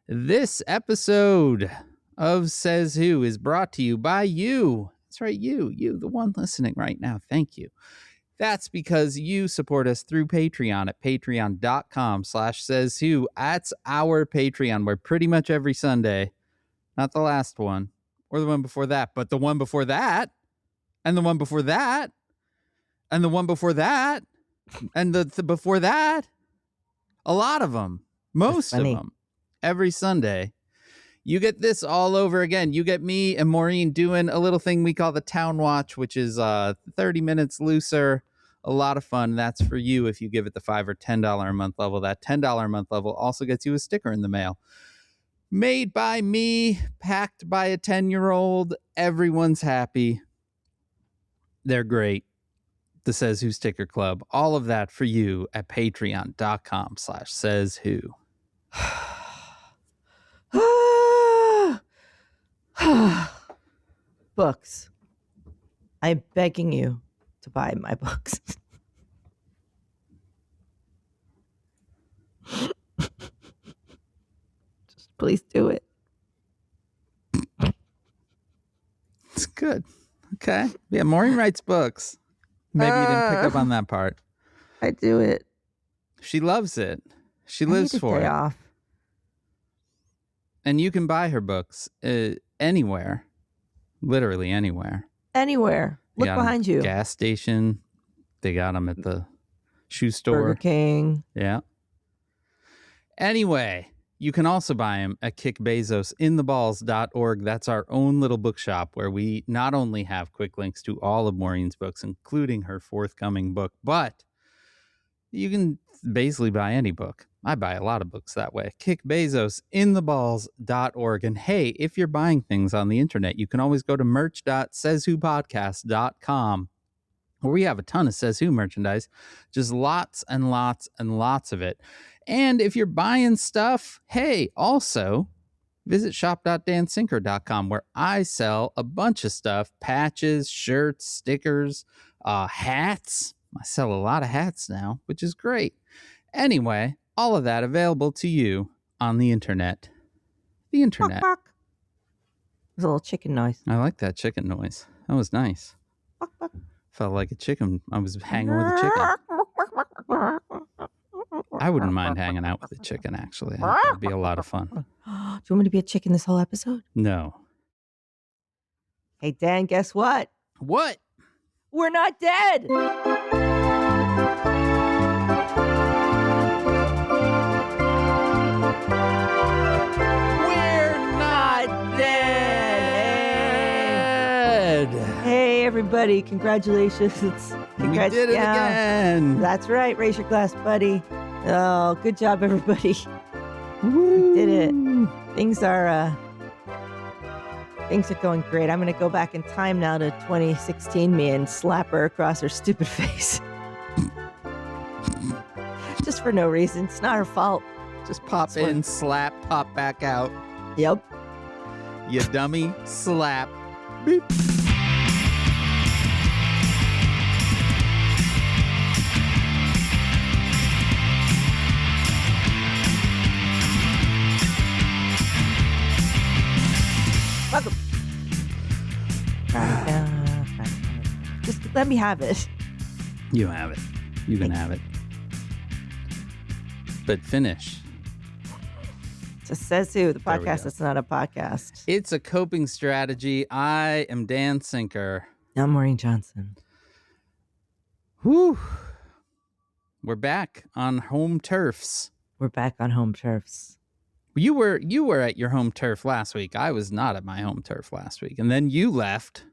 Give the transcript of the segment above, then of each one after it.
This episode of Says Who is brought to you by you. That's right, you, the one listening right now. Thank you. That's because you support us through Patreon at patreon.com/sayswho. That's our Patreon, where pretty much every Sunday, not the last one or the one before that, but the one before that, and the one before that, and the one before that, and the before that, a lot of them, most of them, every Sunday. You get this all over again. You get me and Maureen doing a little thing we call the Town Watch, which is 30 minutes looser. A lot of fun. That's for you if you give it the $5 or $10 a month level. That $10 a month level also gets you a sticker in the mail. Made by me, packed by a 10-year-old. Everyone's happy. They're great. The Says Who Sticker Club. All of that for you at patreon.com/sayswho. Books. I'm begging you to buy my books. Just please do it. It's good. Okay. Yeah, Maureen writes books. Maybe you didn't pick up on that part. I do it. She loves it. She lives for it. Off. And you can buy her books anywhere. Literally anywhere. Anywhere. Look behind you. Gas station. They got them at the shoe store. Burger King. Yeah. Anyway, you can also buy them at kickbezosintheballs.org. That's our own little bookshop where we not only have quick links to all of Maureen's books, including her forthcoming book, but you can basically buy any book. I buy a lot of books that way. kickbezosintheballs.org. And hey, if you're buying things on the internet, you can always go to merch.sayswhopodcast.com, where we have a ton of Says Who merchandise, just lots and lots and lots of it. And if you're buying stuff, hey, also visit shop.dansinker.com, where I sell a bunch of stuff, patches, shirts, stickers, hats. I sell a lot of hats now, which is great. Anyway, all of that available to you on the internet. The internet. Quack, quack. There's a little chicken noise. I like that chicken noise. That was nice. Quack, quack. Felt like a chicken. I was hanging with a chicken. I wouldn't mind hanging out with a chicken, actually. It'd be a lot of fun. Do you want me to be a chicken this whole episode? No. Hey, Dan, guess what? What? We're not dead. Hey, everybody. Congratulations. We did it again. That's right. Raise your glass, buddy. Oh, good job, everybody. We did it. Things are going great. I'm going to go back in time now to 2016 me and slap her across her stupid face. Just for no reason. It's not her fault. Just pop in, slap, pop back out. Yep. You dummy, slap. Beep. Welcome. Just let me have it. You have it. You can have it. But finish. It says who, the podcast that's not a podcast. It's a coping strategy. I am Dan Sinker. I'm Maureen Johnson. Whew. We're back on home turfs. We're back on home turfs. You were at your home turf last week. I was not at my home turf last week. And then you left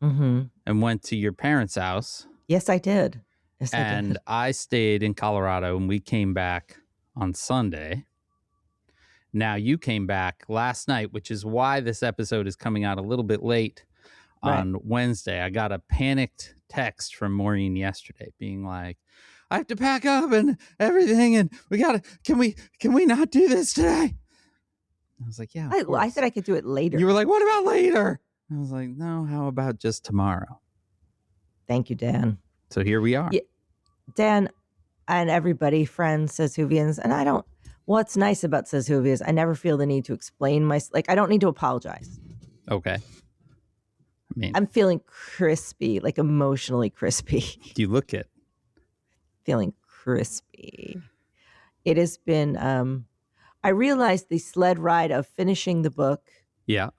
and went to your parents' house. Yes, I did. Yes, and I did. I stayed in Colorado, and we came back on Sunday. Now, you came back last night, which is why this episode is coming out a little bit late on Wednesday. I got a panicked text from Maureen yesterday being like, I have to pack up and everything, and can we not do this today? I was like, yeah. I said I could do it later. You were like, what about later? I was like, no, how about just tomorrow? Thank you, Dan. So here we are. Yeah, Dan and everybody, friends, SaysWhovians, and What's nice about SaysWhovia is I never feel the need to explain I don't need to apologize. Okay. I mean, I'm feeling crispy, like emotionally crispy. you look it. Feeling crispy. It has been, I realized the sled ride of finishing the book, Yeah.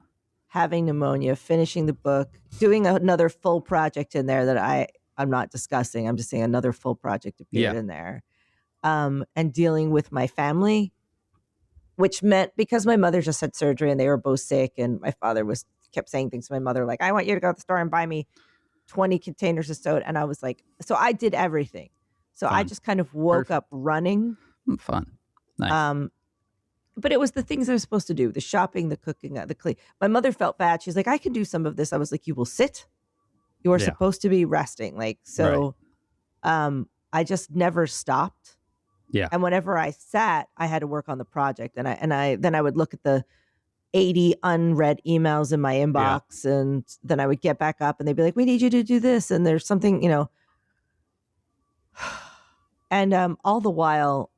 having pneumonia, finishing the book, doing another full project in there that I'm not discussing. I'm just saying another full project appeared in there. And dealing with my family, which meant because my mother just had surgery and they were both sick, and my father kept saying things to my mother like, I want you to go to the store and buy me 20 containers of soda. And I was like, so I did everything. So Fun. I just kind of woke up running. Fun. Nice. But it was the things I was supposed to do, the shopping, the cooking, the clean. My mother felt bad. She's like, I can do some of this. I was like, you will sit. You are supposed to be resting. I just never stopped. Yeah. And whenever I sat, I had to work on the project. And I would look at the 80 unread emails in my inbox, and then I would get back up and they'd be like, we need you to do this. And there's something, and all the while,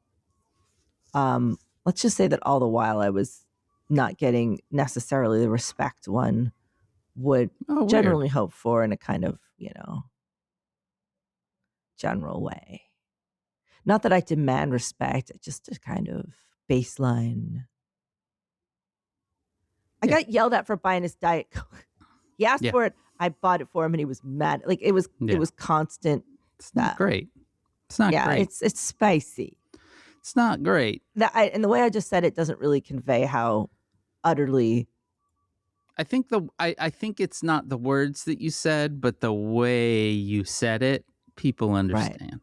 let's just say that all the while I was not getting necessarily the respect one would generally hope for in a kind of, general way. Not that I demand respect, just a kind of baseline. I got yelled at for buying his Diet Coke. He asked for it. I bought it for him and he was mad. Like it was constant. It's not great. It's not great. It's spicy. It's not great. And the way I just said it doesn't really convey how utterly. I think I think it's not the words that you said, but the way you said it, people understand. Right.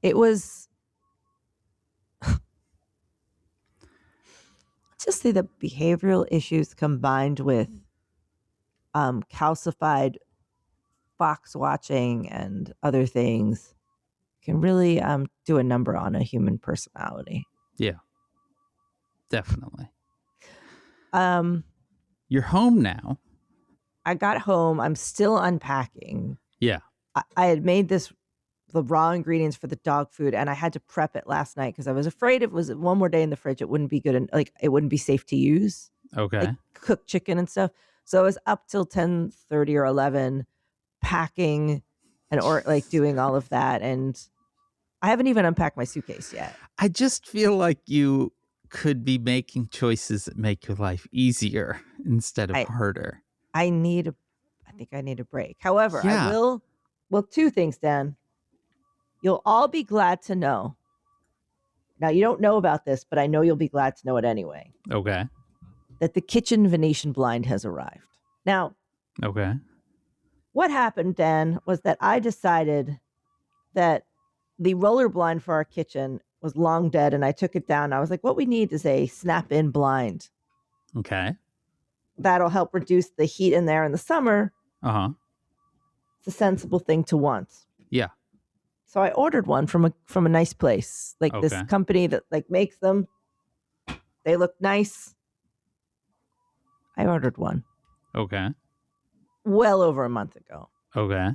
It was. Just say the behavioral issues combined with calcified fox watching and other things can really do a number on a human personality. Yeah, definitely. You're home now. I got home. I'm still unpacking. Yeah. I had made the raw ingredients for the dog food, and I had to prep it last night because I was afraid if it was one more day in the fridge, it wouldn't be good and it wouldn't be safe to use. Okay. Like cooked chicken and stuff. So I was up till 10:30 or 11 packing and doing all of that, and I haven't even unpacked my suitcase yet. I just feel like you could be making choices that make your life easier instead of harder. I think I need a break. However, I will. Well, two things, Dan. You'll all be glad to know. Now, you don't know about this, but I know you'll be glad to know it anyway. Okay. That the kitchen Venetian blind has arrived. Now, okay. What happened, Dan, was that I decided that the roller blind for our kitchen was long dead, and I took it down. I was like, what we need is a snap-in blind. Okay. That'll help reduce the heat in there in the summer. Uh-huh. It's a sensible thing to want. Yeah. So I ordered one from a nice place, this company that makes them. They look nice. I ordered one. Okay. Well over a month ago. Okay.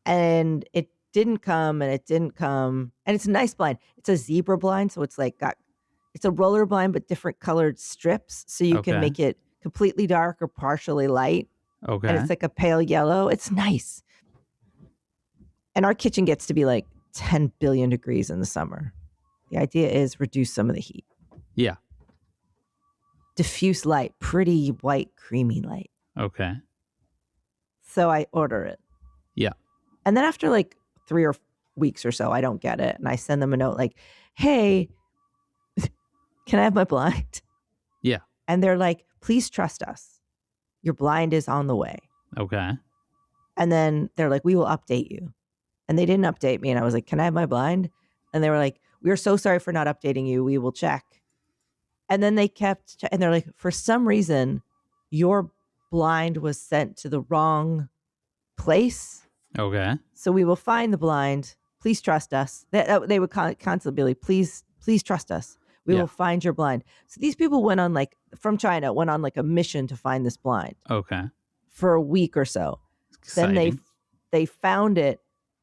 And it didn't come, and it's a nice blind. It's a zebra blind, so it's it's a roller blind but different colored strips, so you can make it completely dark or partially light. Okay. And it's like a pale yellow. It's nice. And our kitchen gets to be 10 billion degrees in the summer. The idea is reduce some of the heat. Yeah. Diffuse light, pretty white, creamy light. Okay. So I order it. Yeah. And then after 3 or 4 weeks or so, I don't get it. And I send them a note hey, can I have my blind? Yeah. And they're like, please trust us. Your blind is on the way. Okay. And then they're like, we will update you. And they didn't update me. And I was like, can I have my blind? And they were like, we are so sorry for not updating you. We will check. And then they kept, and they're like, for some reason, your blind was sent to the wrong place. Okay. So we will find the blind. Please trust us. They would constantly be like, please trust us. We will find your blind. So these people went on from China, went on a mission to find this blind. Okay. For a week or so. Exciting. Then they found it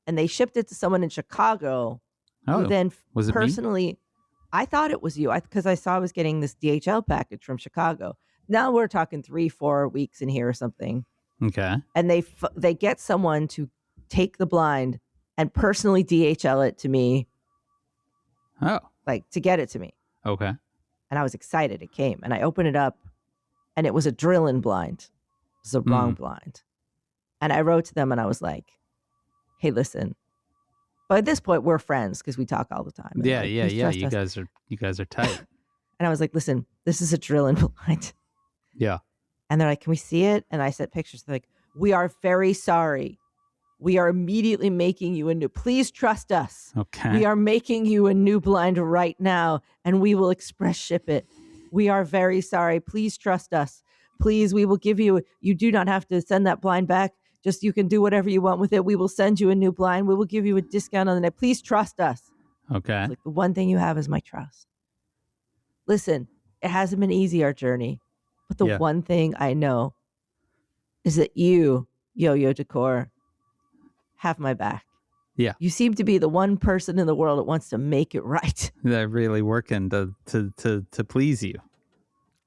and they shipped it to someone in Chicago. Oh, who then was it personally, I thought it was you because I saw I was getting this DHL package from Chicago. Now we're talking 3-4 weeks in here or something. Okay. And they get someone to take the blind and personally DHL it to me. Oh. Like to get it to me. Okay. And I was excited. It came and I opened it up and it was a drill-in blind. It was a wrong blind. And I wrote to them and I was like, hey, listen. But at this point, we're friends because we talk all the time. And Yeah, like, yeah. You guys are tight. And I was like, listen, this is a drill-in blind. Yeah. And they're like, can we see it? And I sent pictures. They're like, we are very sorry. We are immediately making you a new. Please trust us. Okay. We are making you a new blind right now, and we will express ship it. We are very sorry. Please trust us. Please, we will give you. You do not have to send that blind back. Just you can do whatever you want with it. We will send you a new blind. We will give you a discount on the net. Please trust us. Okay. Like the one thing you have is my trust. Listen, it hasn't been easy, our journey, but the one thing I know is that you, Yo-Yo Decor, have my back. Yeah. You seem to be the one person in the world that wants to make it right. They're really working to please you.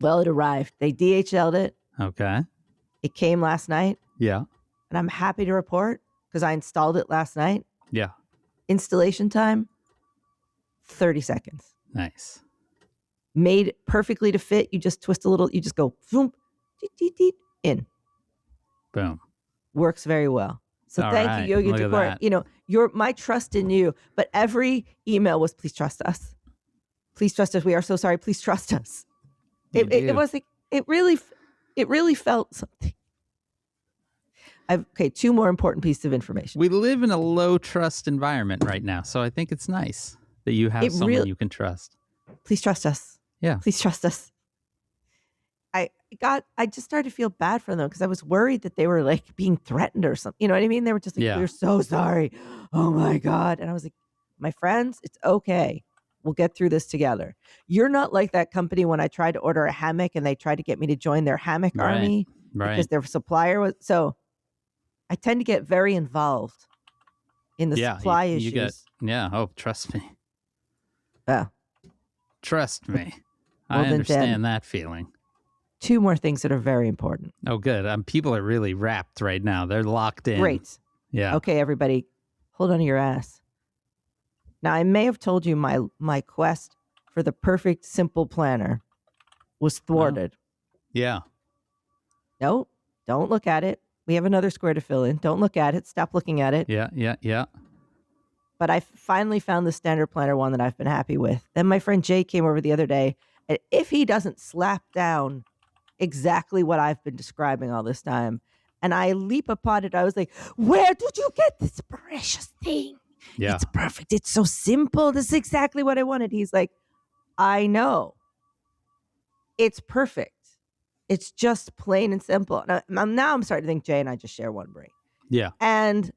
Well, it arrived. They DHL'd it. Okay. It came last night. Yeah. And I'm happy to report because I installed it last night. Yeah. Installation time, 30 seconds. Nice. Made perfectly to fit. You just twist a little. You just go, boom, in. Boom. Works very well. So thank you, Yo-Yo Decor. You know, my trust in you. But every email was, please trust us. Please trust us. We are so sorry. Please trust us. It was like, it really felt something. Okay, 2 more important pieces of information. We live in a low trust environment right now, so I think it's nice that you have someone you can trust. Please trust us. Yeah. Please trust us. I just started to feel bad for them because I was worried that they were like being threatened or something. You know what I mean? They were just like, we're so sorry. Oh my God. And I was like, my friends, it's okay. We'll get through this together. You're not like that company when I tried to order a hammock and they tried to get me to join their hammock army because their supplier was. So I tend to get very involved in the supply issues. Oh, trust me. Oh. Trust me. I understand that feeling. 2 more things that are very important. Oh, good. People are really wrapped right now. They're locked in. Great. Yeah. Okay, everybody, hold on to your ass. Now, I may have told you my quest for the perfect simple planner was thwarted. Yeah. No, don't look at it. We have another square to fill in. Don't look at it. Stop looking at it. Yeah. But I finally found the standard planner one that I've been happy with. Then my friend Jay came over the other day, and if he doesn't slap down exactly what I've been describing all this time, and I leap upon it, I was like, where did you get this precious thing? Yeah. It's perfect. It's so simple. This is exactly what I wanted. He's like, I know. It's perfect. It's just plain and simple. Now I'm starting to think Jay and I just share one brain. Yeah. And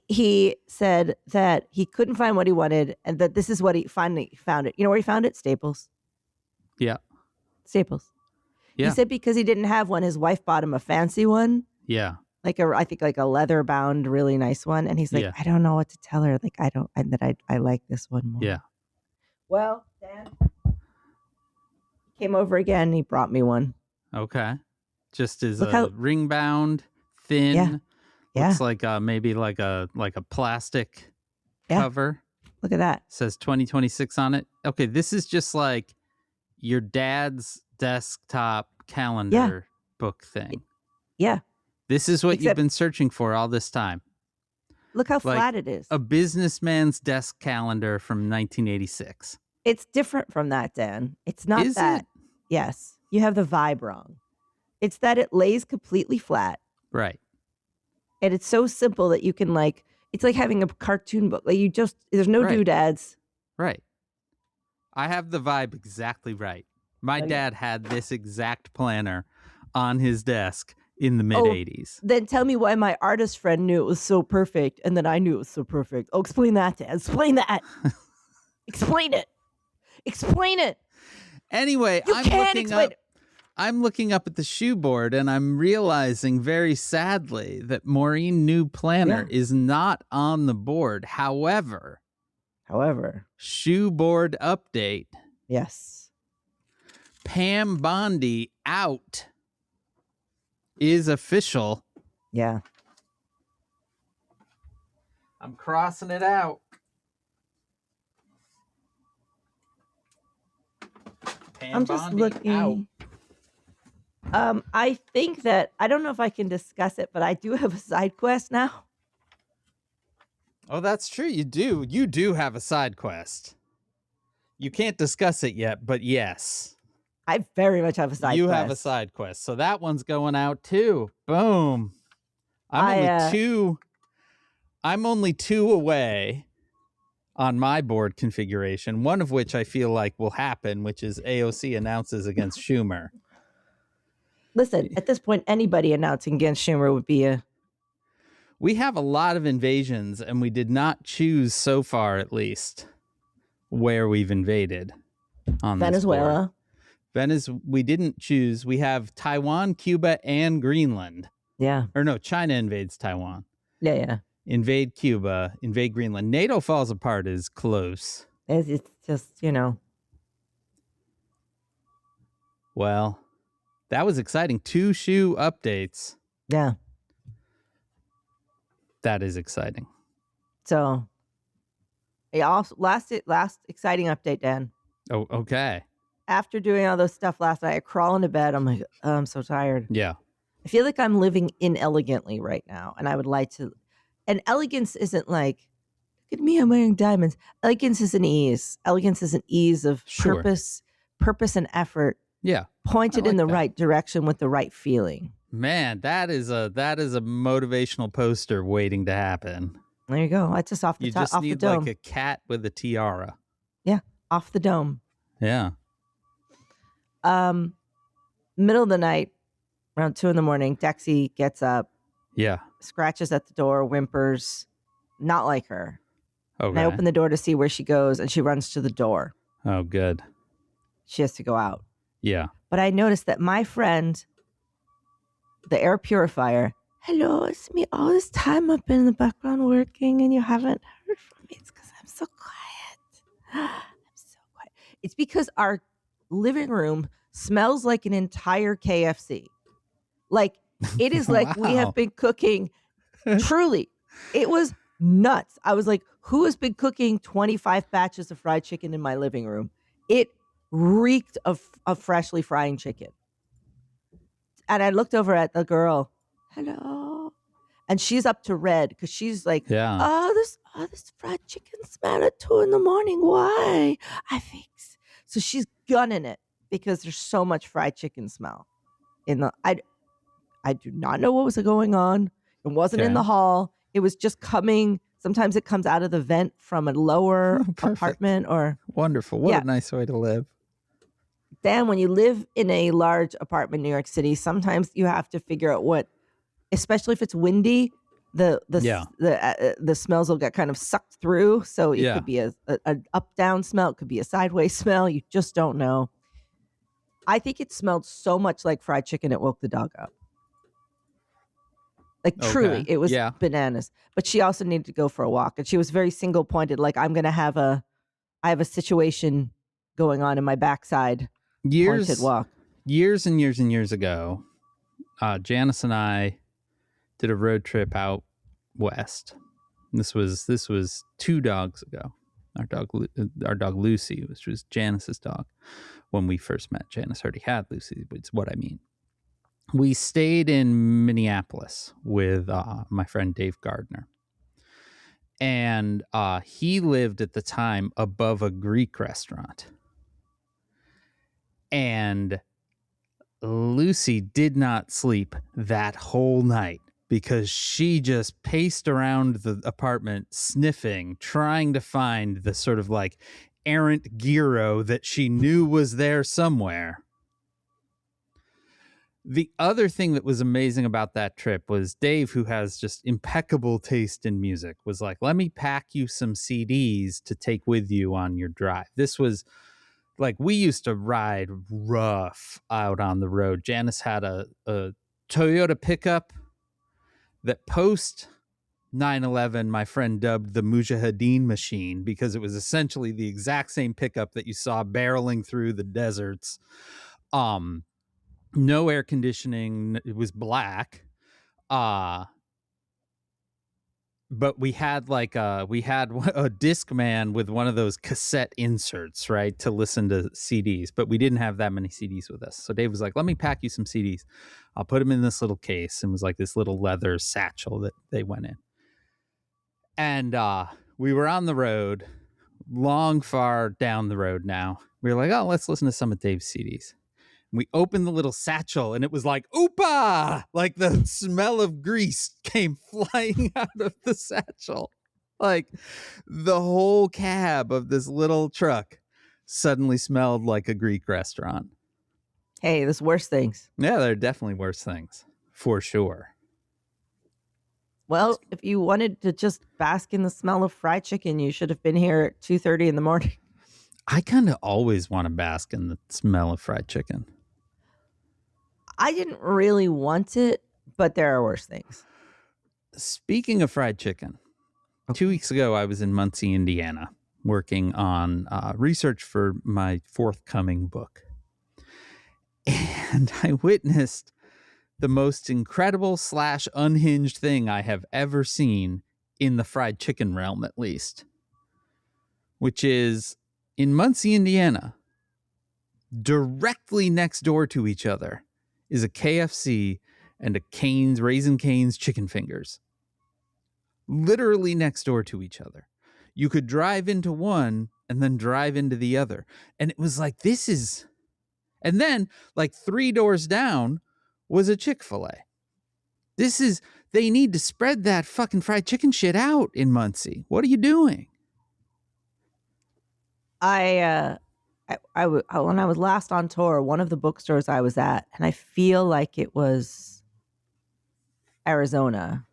he said that he couldn't find what he wanted and that this is what he finally found it. You know where he found it? Staples. Yeah. Staples. Yeah. He said because he didn't have one, his wife bought him a fancy one. Yeah. I think a leather bound, really nice one. And he's like, I don't know what to tell her. Like, I like this one more. Yeah. Well, Dan came over again. He brought me one. Okay. Just as ring bound, thin. Yeah. Looks like maybe like a plastic cover. Look at that. Says 2026 on it. Okay, this is just like your dad's desktop calendar book thing. Yeah. This is what you've been searching for all this time. Look how flat it is. A businessman's desk calendar from 1986. It's different from that, Dan. It's not that. It? Yes. You have the vibe wrong. It's that it lays completely flat. Right. And it's so simple that you can it's like having a cartoon book. Like there's no doodads. Right. I have the vibe exactly right. My dad had this exact planner on his desk in the mid-'80s. Then tell me why my artist friend knew it was so perfect and then I knew it was so perfect. Oh, explain that, Dan. Explain that. Explain it. Explain it. Anyway, I'm looking up at the shoe board and I'm realizing very sadly that Maureen new planner is not on the board. However, However, shoe board update. yes. Pam Bondi out is official. Yeah. I'm crossing it out. Pam I'm just Bondi looking. out. I think that I don't know if I can discuss it, but I do have a side quest now. Oh, that's true. You do. You do have a side quest. You can't discuss it yet, but yes. I very much have a side quest. You have a side quest. So that one's going out too. Boom. I'm only two away on my board configuration, one of which I feel like will happen, which is AOC announces against Schumer. Listen, at this point, anybody announcing against Schumer would be a... We have a lot of invasions, and we did not choose so far, at least, where we've invaded on Venezuela. We didn't choose. We have Taiwan, Cuba, and Greenland. Yeah. Or no, China invades Taiwan. Yeah. Invade Cuba, invade Greenland. NATO falls apart is close. It's just, Well, that was exciting. 2 shoe updates. Yeah. That is exciting. So, last exciting update, Dan. Oh, okay. After doing all those stuff last night, I crawl into bed. I'm like, oh, I'm so tired. Yeah. I feel like I'm living inelegantly right now, and I would like to. And elegance isn't like, look at me, I'm wearing diamonds. Elegance is an ease. Elegance is an ease of purpose and effort. Yeah. Pointed in the right direction with the right feeling. Man, that is a motivational poster waiting to happen. There you go. That's just off the You top. just off need the dome. like a cat with a tiara. Yeah, off the dome. Yeah. Middle of the night, around 2 a.m, Dexy gets up. Yeah. Scratches at the door, whimpers. Not like her. Okay. And I open the door to see where she goes, and she runs to the door. Oh, good. She has to go out. Yeah. But I noticed that my friend, the air purifier, hello, it's me all this time I've been in the background working and you haven't heard from me. It's because I'm so quiet. It's because our living room smells like an entire KFC. Like, it is like we have been cooking. Truly, it was nuts. I was like, who has been cooking 25 batches of fried chicken in my living room? It reeked of freshly frying chicken. And I looked over at the girl, hello. And she's up to red because she's like, this fried chicken smell at 2 a.m. Why? I think so. She's gunning it because there's so much fried chicken smell in the. I do not know what was going on. It wasn't in the hall. It was just coming. Sometimes it comes out of the vent from a lower apartment or. Wonderful. What a nice way to live. Dan, when you live in a large apartment in New York City, sometimes you have to figure out what, especially if it's windy, the smells will get kind of sucked through. So it could be an up-down smell. It could be a sideways smell. You just don't know. I think it smelled so much like fried chicken, it woke the dog up. Like, truly, it was bananas. But she also needed to go for a walk. And she was very single-pointed. Like, I have a situation going on in my backside. Pointed walk. Years and years and years ago, Janice and I did a road trip out west. This was 2 dogs ago. Our dog Lucy, which was Janice's dog when we first met. Janice already had Lucy, but it's what I mean. We stayed in Minneapolis with my friend Dave Gardner. And he lived at the time above a Greek restaurant. And Lucy did not sleep that whole night because she just paced around the apartment sniffing, trying to find the sort of like errant gyro that she knew was there somewhere. The other thing that was amazing about that trip was Dave, who has just impeccable taste in music, was like, let me pack you some CDs to take with you on your drive. This was like, we used to ride rough out on the road. Janice had a Toyota pickup that post 911, my friend dubbed the Mujahideen machine because it was essentially the exact same pickup that you saw barreling through the deserts. No air conditioning. It was black. But we had a disc man with one of those cassette inserts, right, to listen to CDs. But we didn't have that many CDs with us. So Dave was like, let me pack you some CDs. I'll put them in this little case. And it was like this little leather satchel that they went in. And we were on the road, long far down the road now. We were like, oh, let's listen to some of Dave's CDs. We opened the little satchel and it was like, oopa! Like the smell of grease came flying out of the satchel. Like the whole cab of this little truck suddenly smelled like a Greek restaurant. Hey, there's worse things. Yeah, there are definitely worse things, for sure. Well, if you wanted to just bask in the smell of fried chicken, you should have been here at 2:30 in the morning. I kind of always want to bask in the smell of fried chicken. I didn't really want it, but there are worse things. Speaking of fried chicken, 2 weeks ago, I was in Muncie, Indiana, working on research for my forthcoming book. And I witnessed the most incredible / unhinged thing I have ever seen in the fried chicken realm, at least, which is in Muncie, Indiana, directly next door to each other is a KFC and a Cane's, Raising Cane's chicken fingers. Literally next door to each other. You could drive into one and then drive into the other. And it was like, this is... And then, like 3 doors down was a Chick-fil-A. This is... They need to spread that fucking fried chicken shit out in Muncie. What are you doing? When I was last on tour, one of the bookstores I was at, and I feel like it was Arizona.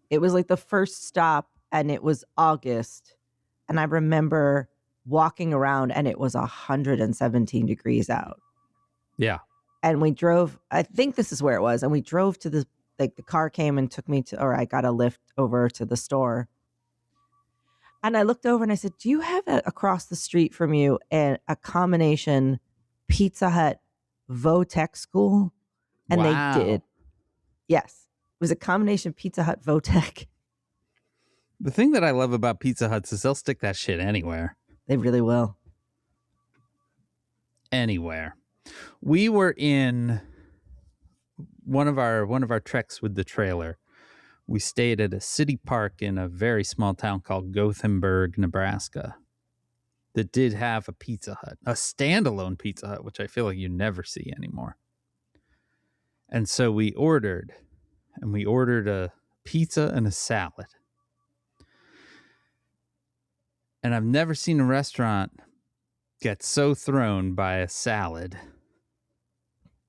It was like the first stop, and it was August. And I remember walking around, and it was 117 degrees out. Yeah. And we drove, I think this is where it was, and we drove to the car came and took me to, or I got a lift over to the store. And I looked over and I said, do you have across the street from you a combination Pizza Hut Votech school? And wow. They did. Yes. It was a combination Pizza Hut Votech. The thing that I love about Pizza Huts is they'll stick that shit anywhere. They really will. Anywhere. We were in one of our treks with the trailer. We stayed at a city park in a very small town called Gothenburg, Nebraska, that did have a Pizza Hut, a standalone Pizza Hut, which I feel like you never see anymore. And so we ordered a pizza and a salad. And I've never seen a restaurant get so thrown by a salad.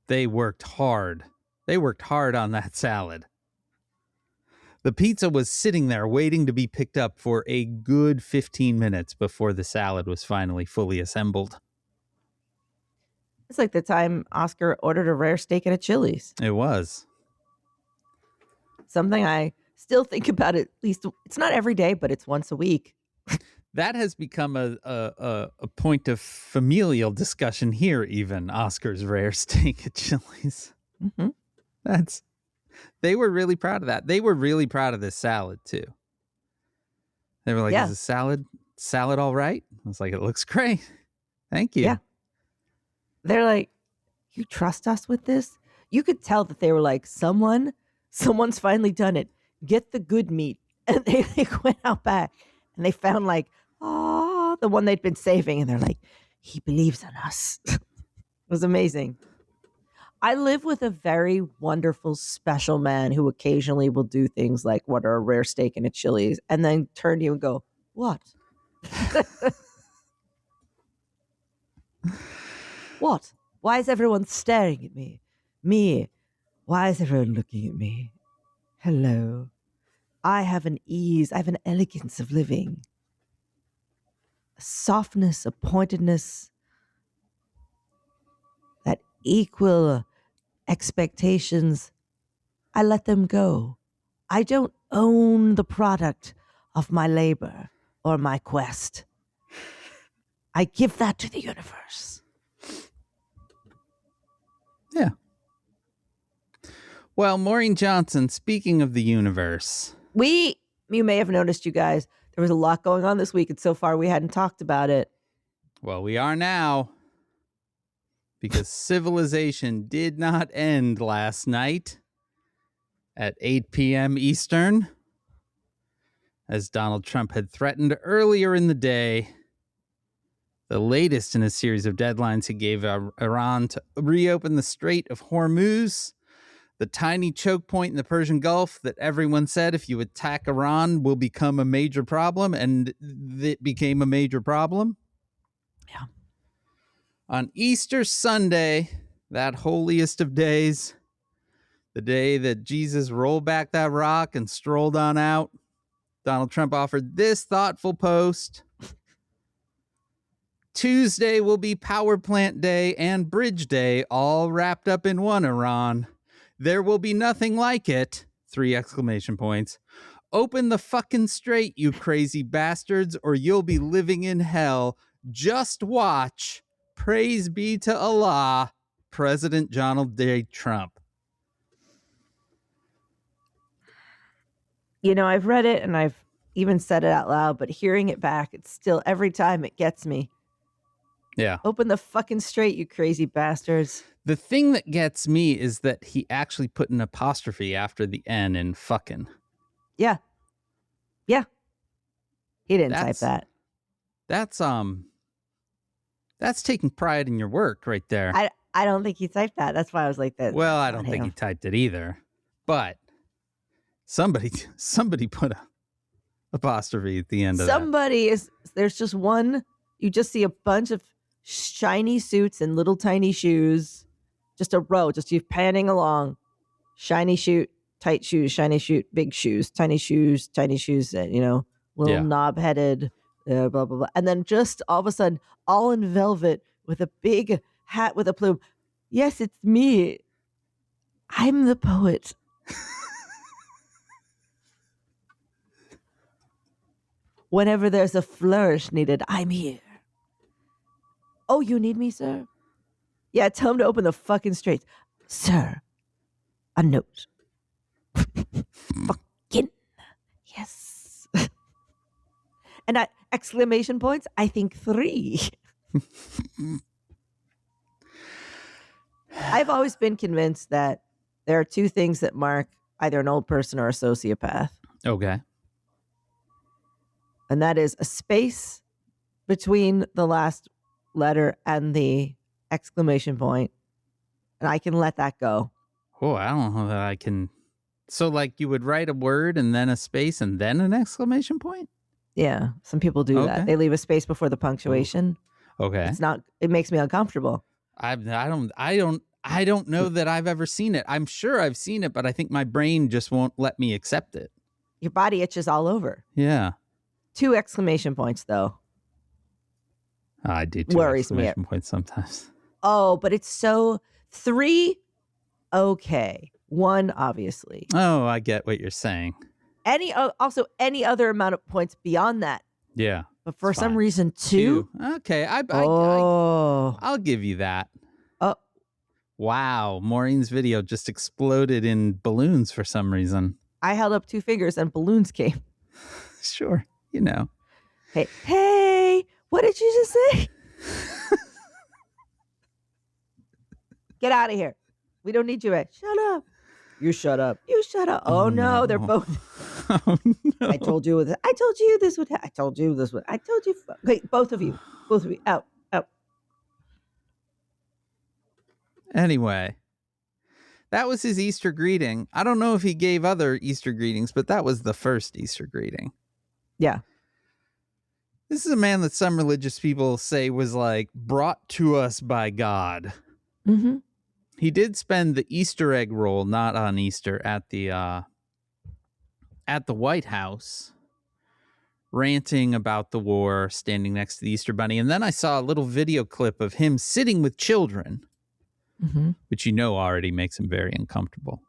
They worked hard. They worked hard on that salad. The pizza was sitting there waiting to be picked up for a good 15 minutes before the salad was finally fully assembled. It's like the time Oscar ordered a rare steak at Chili's. It was. Something I still think about, at least, it's not every day, but it's once a week. That has become a point of familial discussion here, even, Oscar's rare steak at Chili's. Mm-hmm. They were really proud of that. They were really proud of this salad, too. They were like, Is the salad all right? I was like, it looks great. Thank you. Yeah. They're like, you trust us with this? You could tell that they were like, someone's finally done it. Get the good meat. And they went out back and they found the one they'd been saving. And they're like, he believes in us. It was amazing. I live with a very wonderful, special man who occasionally will do things like order a rare steak and a Chili's and then turn to you and go, what? What? Why is everyone staring at me? Me. Why is everyone looking at me? Hello. I have an ease. I have an elegance of living. A softness, a pointedness, that equal expectations. I let them go. I don't own the product of my labor or my quest. I give that to the universe. Yeah. Well, Maureen Johnson, speaking of the universe. You may have noticed, you guys, there was a lot going on this week, and so far we hadn't talked about it. Well, we are now. Because civilization did not end last night at 8 p.m. Eastern, as Donald Trump had threatened earlier in the day. The latest in a series of deadlines he gave Iran to reopen the Strait of Hormuz, the tiny choke point in the Persian Gulf that everyone said if you attack Iran will become a major problem, and it became a major problem. Yeah. On Easter Sunday, that holiest of days, the day that Jesus rolled back that rock and strolled on out, Donald Trump offered this thoughtful post. Tuesday will be Power Plant Day and Bridge Day, all wrapped up in one, Iran. There will be nothing like it. 3 exclamation points. Open the fucking strait, you crazy bastards, or you'll be living in hell. Just watch. Praise be to Allah. President Donald J. Trump. You know, I've read it and I've even said it out loud, but hearing it back, it's still, every time it gets me. Yeah. Open the fucking strait, you crazy bastards. The thing that gets me is that he actually put an apostrophe after the N in fucking. Yeah. Yeah. He didn't type that. That's taking pride in your work right there. I don't think he typed that. That's why I was like that. Well, I don't think he typed it either. But somebody put a apostrophe at the end of that. There's just one, you just see a bunch of shiny suits and little tiny shoes. Just a row, just you panning along. Shiny shoe, tight shoes, shiny shoe, big shoes, tiny shoes, little knob-headed, blah, blah, blah. And then just all of a sudden, all in velvet with a big hat with a plume. Yes, it's me. I'm the poet. Whenever there's a flourish needed, I'm here. Oh, you need me, sir? Yeah, tell him to open the fucking straits. Sir, a note. Fucking yes. And exclamation points, I think 3. I've always been convinced that there are 2 things that mark either an old person or a sociopath. Okay. And that is a space between the last letter and the exclamation point. And I can let that go. Oh, I don't know that I can. So like you would write a word and then a space and then an exclamation point? Yeah. Some people do that. They leave a space before the punctuation. Okay. It makes me uncomfortable. I don't know that I've ever seen it. I'm sure I've seen it, but I think my brain just won't let me accept it. Your body itches all over. Yeah. 2 exclamation points though. I do 2 worries exclamation points sometimes. Oh, but it's so 3. Okay. 1, obviously. Oh, I get what you're saying. Any other amount of points beyond that. Yeah. But for some reason, 2. Okay. I'll give you that. Oh. Wow. Maureen's video just exploded in balloons for some reason. I held up 2 fingers and balloons came. Sure. You know. Hey, what did you just say? Get out of here. We don't need you. Shut up. You shut up. You shut up. Oh no, they're both. Oh, no. I told you this would. I told you this would. I told you. Wait, both of you, out. Anyway, that was his Easter greeting. I don't know if he gave other Easter greetings, but that was the first Easter greeting. Yeah. This is a man that some religious people say was like brought to us by God. Mm-hmm. He did spend the Easter egg roll, not on Easter, at the White House, ranting about the war, standing next to the Easter Bunny. And then I saw a little video clip of him sitting with children, which already makes him very uncomfortable.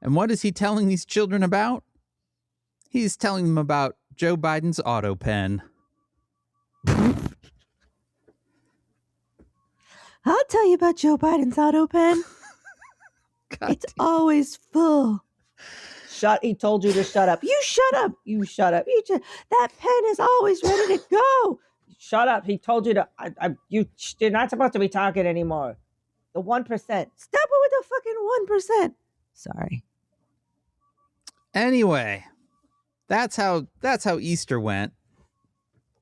And what is he telling these children about? He's telling them about Joe Biden's auto pen. I'll tell you about Joe Biden's auto pen. It's always full. He told you to shut up. You shut up. You shut up. That pen is always ready to go. Shut up. He told you to. You're not supposed to be talking anymore. The 1%. Stop it with the fucking 1%. Sorry. Anyway, that's how Easter went.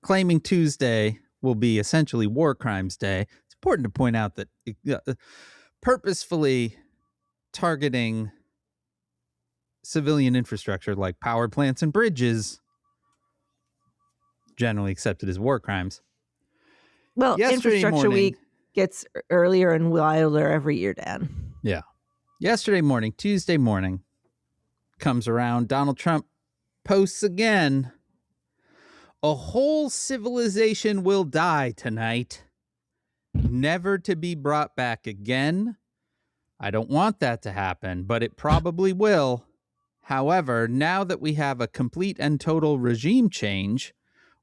Claiming Tuesday will be essentially War Crimes Day. It's important to point out that purposefully targeting civilian infrastructure like power plants and bridges, generally accepted as war crimes. Well, Infrastructure Week gets earlier and wilder every year, Dan. Yeah. Tuesday morning, comes around. Donald Trump posts again. A whole civilization will die tonight, never to be brought back again. I don't want that to happen, but it probably will. However, now that we have a complete and total regime change,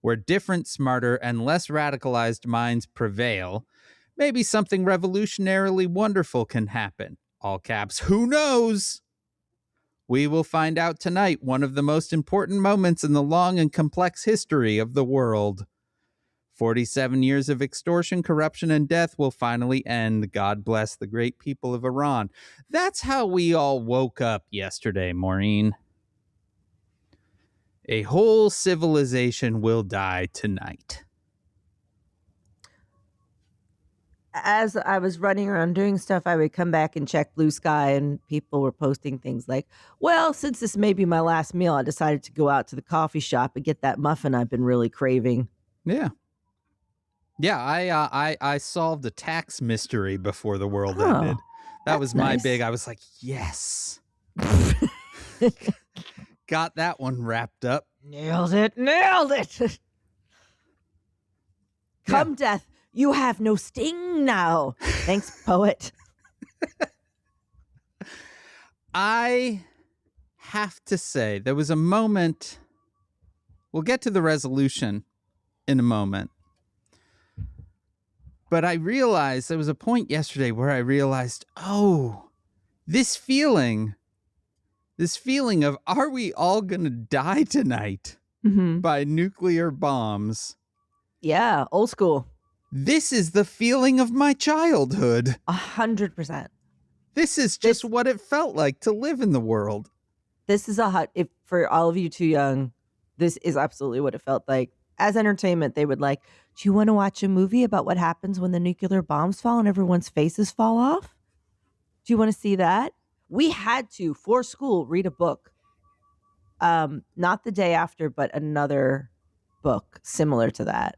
where different, smarter, and less radicalized minds prevail, maybe something revolutionarily wonderful can happen. All caps, who knows? We will find out tonight, one of the most important moments in the long and complex history of the world. 47 years of extortion, corruption, and death will finally end. God bless the great people of Iran. That's how we all woke up yesterday, Maureen. A whole civilization will die tonight. As I was running around doing stuff, I would come back and check Blue Sky, and people were posting things like, well, since this may be my last meal, I decided to go out to the coffee shop and get that muffin I've been really craving. Yeah. Yeah, I solved a tax mystery before the world ended. That was my big. I was like, yes. Got that one wrapped up. Nailed it. Come, death. You have no sting now. Thanks, poet. I have to say, there was a moment. We'll get to the resolution in a moment. But I realized there was a point yesterday where I realized, this feeling of, are we all going to die tonight by nuclear bombs? Yeah, old school. This is the feeling of my childhood. 100%. This is just what it felt like to live in the world. This is if for all of you too young, this is absolutely what it felt like. As entertainment, they would do you want to watch a movie about what happens when the nuclear bombs fall and everyone's faces fall off? Do you want to see that? We had to, for school, read a book. Not the day after, but another book similar to that.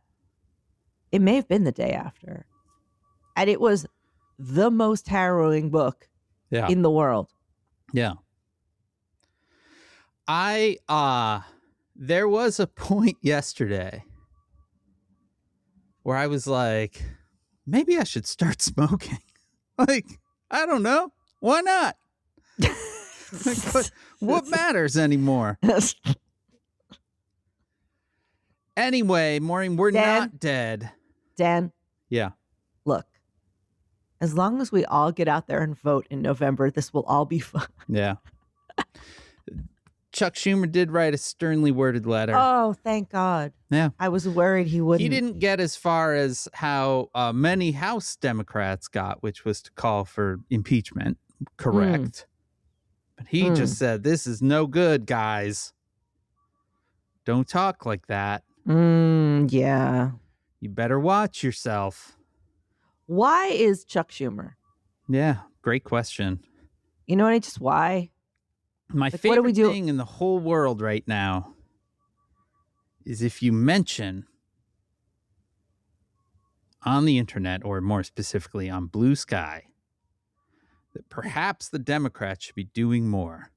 It may have been the day after. And it was the most harrowing book in the world. Yeah. There was a point yesterday where I was like, maybe I should start smoking. I don't know. Why not? What matters anymore? Anyway, Maureen, we're not dead. Dan. Yeah. Look, as long as we all get out there and vote in November, this will all be fun. Yeah. Chuck Schumer did write a sternly worded letter. Oh, thank God. Yeah. I was worried he wouldn't. He didn't get as far as how many House Democrats got, which was to call for impeachment. Correct. But he just said, this is no good, guys. Don't talk like that. Yeah. You better watch yourself. Why is Chuck Schumer? Yeah, great question. You know what? Why? My favorite thing in the whole world right now is if you mention on the internet, or more specifically on Blue Sky, that perhaps the Democrats should be doing more.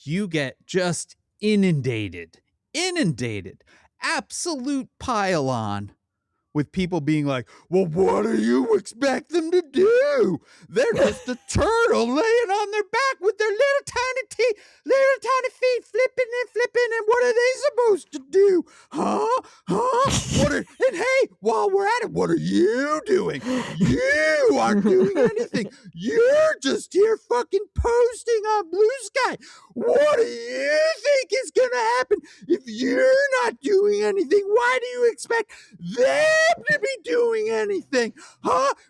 You get just inundated, absolute pile on with people being like, well, what do you expect them to do? They're just a turtle laying on their back with their little tiny little tiny feet flipping and flipping, and what are they supposed to do? And hey, while we're at it, what are you doing? You aren't doing anything. You're just here fucking posting on Blue Sky. What do you think is gonna happen if you're not doing anything? Why do you expect them to be doing anything?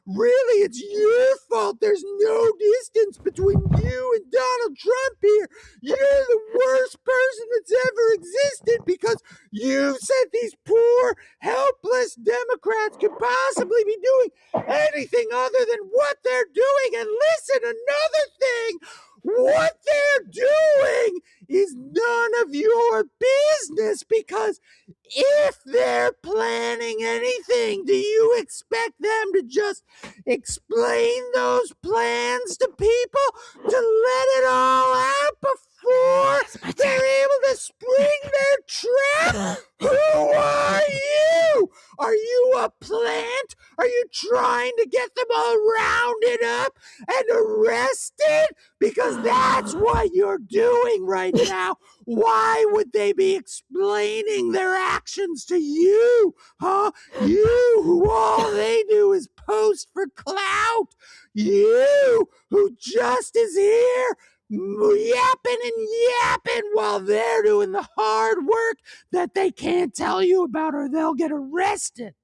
Really, it's your fault. There's no distance between you and Donald Trump here. You're the worst person that's ever existed because you said these poor, helpless Democrats could possibly be doing anything other than what they're doing. And listen, another thing, what they're doing is none of your business, because if they're planning anything, do you expect them to just explain those plans to people, to let it all out before they're able to spring their trap? Who are you? Are you a plant? Are you trying to get them all rounded up and arrested? Because that's what you're doing right now. Why would they be explaining their actions to you? You who all they do is post for clout. You who just is here yapping and yapping while they're doing the hard work that they can't tell you about or they'll get arrested.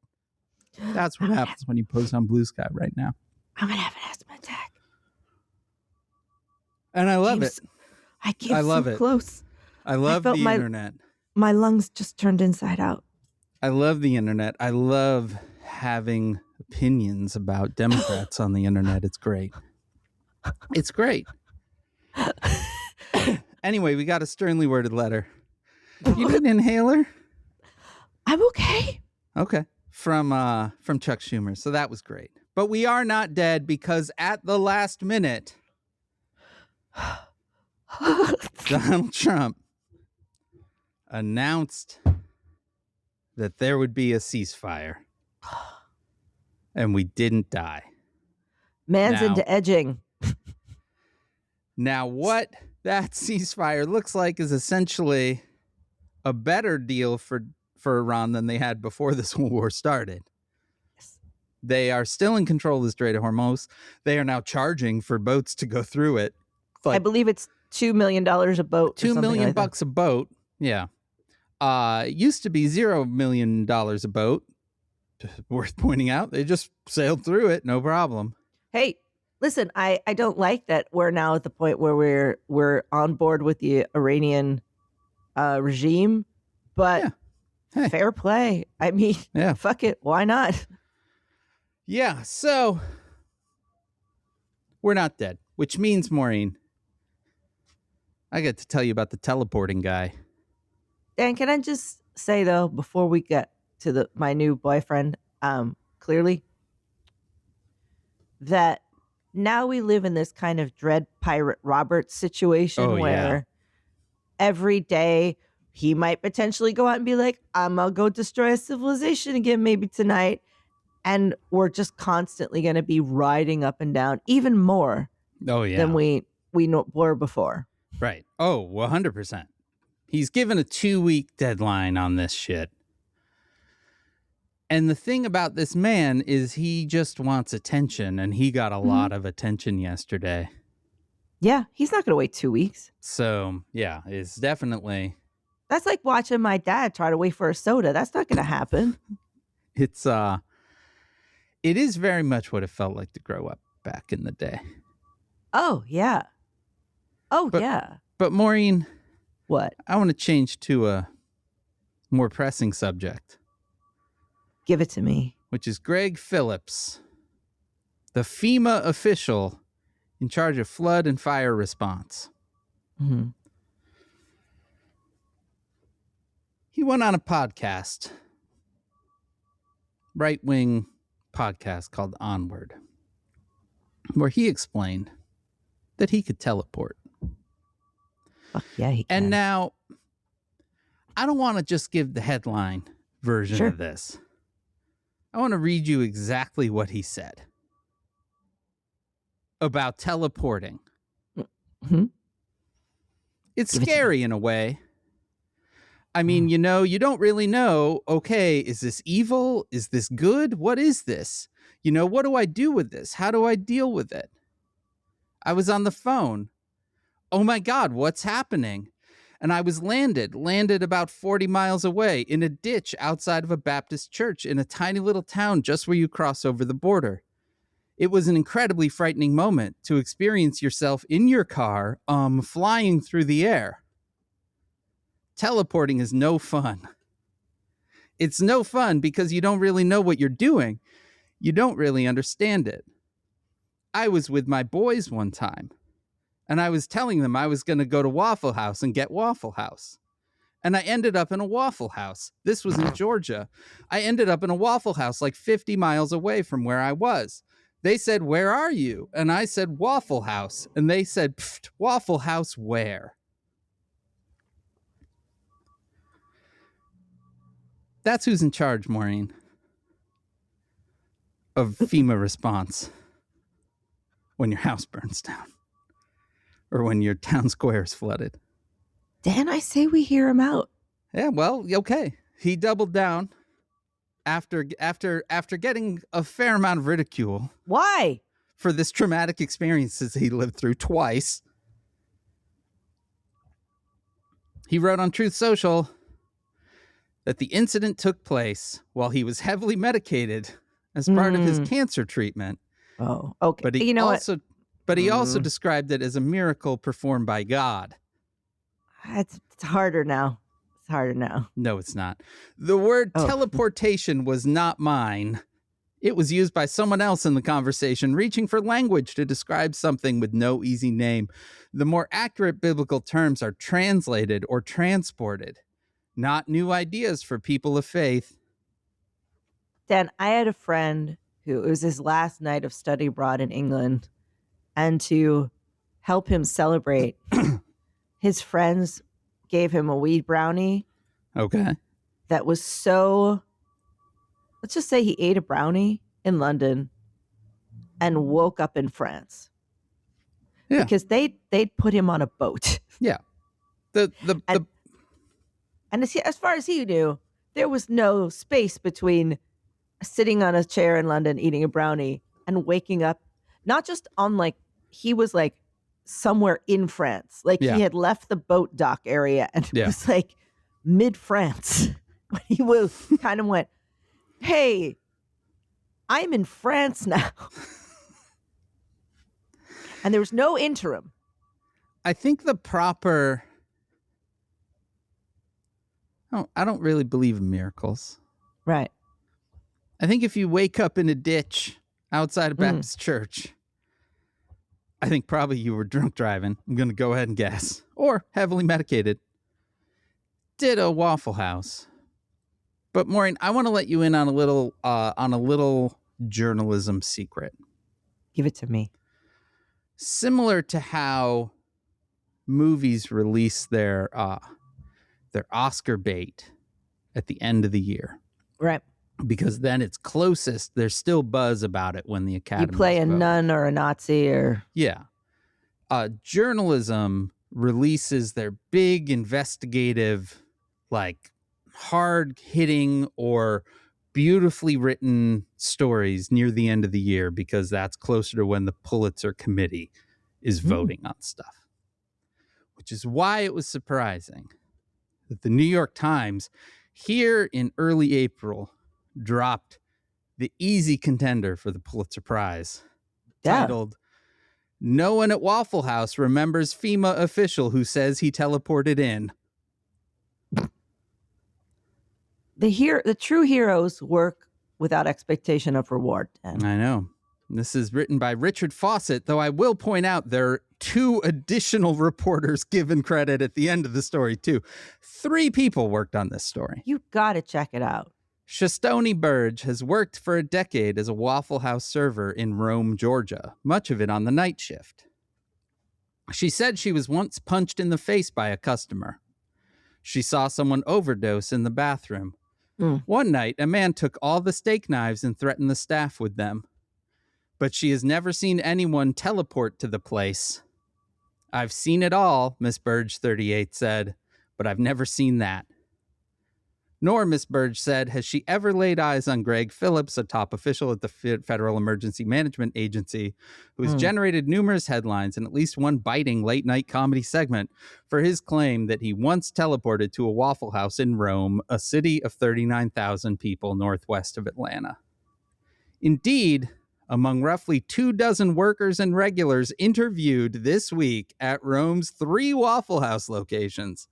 That's what happens when you post on Blue Sky right now. I'm going to have an asthma attack. And I love it. I love it. Close. I love the internet. My lungs just turned inside out. I love the internet. I love having opinions about Democrats on the internet. It's great. It's great. Anyway, we got a sternly worded letter. You need an inhaler? I'm okay. Okay. From Chuck Schumer. So that was great. But we are not dead, because at the last minute, Donald Trump announced that there would be a ceasefire. And we didn't die. Man's into edging. Now, what that ceasefire looks like is essentially a better deal for Iran than they had before this whole war started. Yes. They are still in control of the Strait of Hormuz. They are now charging for boats to go through it. I believe it's $2 million a boat. $2 million bucks a boat. Yeah. It used to be $0 million a boat. Worth pointing out, they just sailed through it, no problem. Hey, listen, I don't like that we're now at the point where we're on board with the Iranian regime, but fair play. I mean, fuck it, why not? Yeah, so we're not dead, which means, Maureen, I get to tell you about the teleporting guy. Dan, can I just say, though, before we get to my new boyfriend, clearly, that now we live in this kind of Dread Pirate Roberts situation where every day he might potentially go out and be like, I'm going to go destroy a civilization again, maybe tonight. And we're just constantly going to be riding up and down even more than we were before. Right. Oh, 100%. He's given a 2-week deadline on this shit. And the thing about this man is he just wants attention, and he got a lot of attention yesterday. Yeah, he's not going to wait 2 weeks. So, yeah, it's definitely... That's like watching my dad try to wait for a soda. That's not going to happen. It is very much what it felt like to grow up back in the day. Oh, yeah. But Maureen... What? I want to change to a more pressing subject. Give it to me. Which is Greg Phillips, the FEMA official in charge of flood and fire response. Mm-hmm. He went on a podcast, right-wing podcast called Onward, where he explained that he could teleport. Fuck yeah, he can. And now, I don't want to just give the headline version of this. I want to read you exactly what he said about teleporting. Mm-hmm. It's Give it to scary in a way. I mean, you don't really know, okay, is this evil? Is this good? What is this? What do I do with this? How do I deal with it? I was on the phone. Oh my God, what's happening? And I was landed about 40 miles away in a ditch outside of a Baptist church in a tiny little town just where you cross over the border. It was an incredibly frightening moment to experience yourself in your car, flying through the air. Teleporting is no fun. It's no fun because you don't really know what you're doing. You don't really understand it. I was with my boys one time, and I was telling them I was going to go to Waffle House and get Waffle House. And I ended up in a Waffle House. This was in Georgia. I ended up in a Waffle House like 50 miles away from where I was. They said, "Where are you?" And I said, "Waffle House." And they said, "Waffle House where?" That's who's in charge, Maureen, of FEMA response when your house burns down or when your town square is flooded. Dan, I say we hear him out. Yeah, well, okay. He doubled down after getting a fair amount of ridicule. Why? For this traumatic experiences he lived through twice. He wrote on Truth Social that the incident took place while he was heavily medicated as part of his cancer treatment. Oh, okay. But he also described it as a miracle performed by God. It's harder now. It's harder now. No, it's not. The word teleportation was not mine. It was used by someone else in the conversation, reaching for language to describe something with no easy name. The more accurate biblical terms are translated or transported, not new ideas for people of faith. Dan, I had a friend who, it was his last night of study abroad in England, and to help him celebrate, his friends gave him a weed brownie. Okay. That was so, let's just say he ate a brownie in London and woke up in France. Yeah. Because they'd put him on a boat. Yeah. And as far as he knew, there was no space between sitting on a chair in London eating a brownie and waking up, not just on he was somewhere in France. He had left the boat dock area and it was mid-France. When he kind of went, "Hey, I'm in France now." And there was no interim. I think the proper... I don't really believe in miracles. Right. I think if you wake up in a ditch outside a Baptist church, I think probably you were drunk driving. I'm going to go ahead and guess. Or heavily medicated. Did a Waffle House. But Maureen, I want to let you in on a little journalism secret. Give it to me. Similar to how movies release their Oscar bait at the end of the year. Right. Because then it's closest. There's still buzz about it when the Academy. You play a nun or a Nazi or... Yeah. Journalism releases their big investigative, hard-hitting or beautifully written stories near the end of the year because that's closer to when the Pulitzer Committee is voting on stuff. Which is why it was surprising that the New York Times here in early April dropped the easy contender for the Pulitzer Prize, titled, "No one at Waffle House remembers FEMA official who says he teleported in." The true heroes work without expectation of reward. I know. This is written by Richard Fawcett, though I will point out there are 2 additional reporters given credit at the end of the story, too. 3 people worked on this story. You got to check it out. Shastoni Burge has worked for a decade as a Waffle House server in Rome, Georgia, much of it on the night shift. She said she was once punched in the face by a customer. She saw someone overdose in the bathroom. One night, a man took all the steak knives and threatened the staff with them. But she has never seen anyone teleport to the place. I've seen it all, Miss Burge 38 said, but I've never seen that. Nor, Miss Burge said, has she ever laid eyes on Greg Phillips, a top official at the Federal Emergency Management Agency, who has generated numerous headlines and at least one biting late-night comedy segment for his claim that he once teleported to a Waffle House in Rome, a city of 39,000 people northwest of Atlanta. Indeed, among roughly 24 workers and regulars interviewed this week at Rome's 3 Waffle House locations,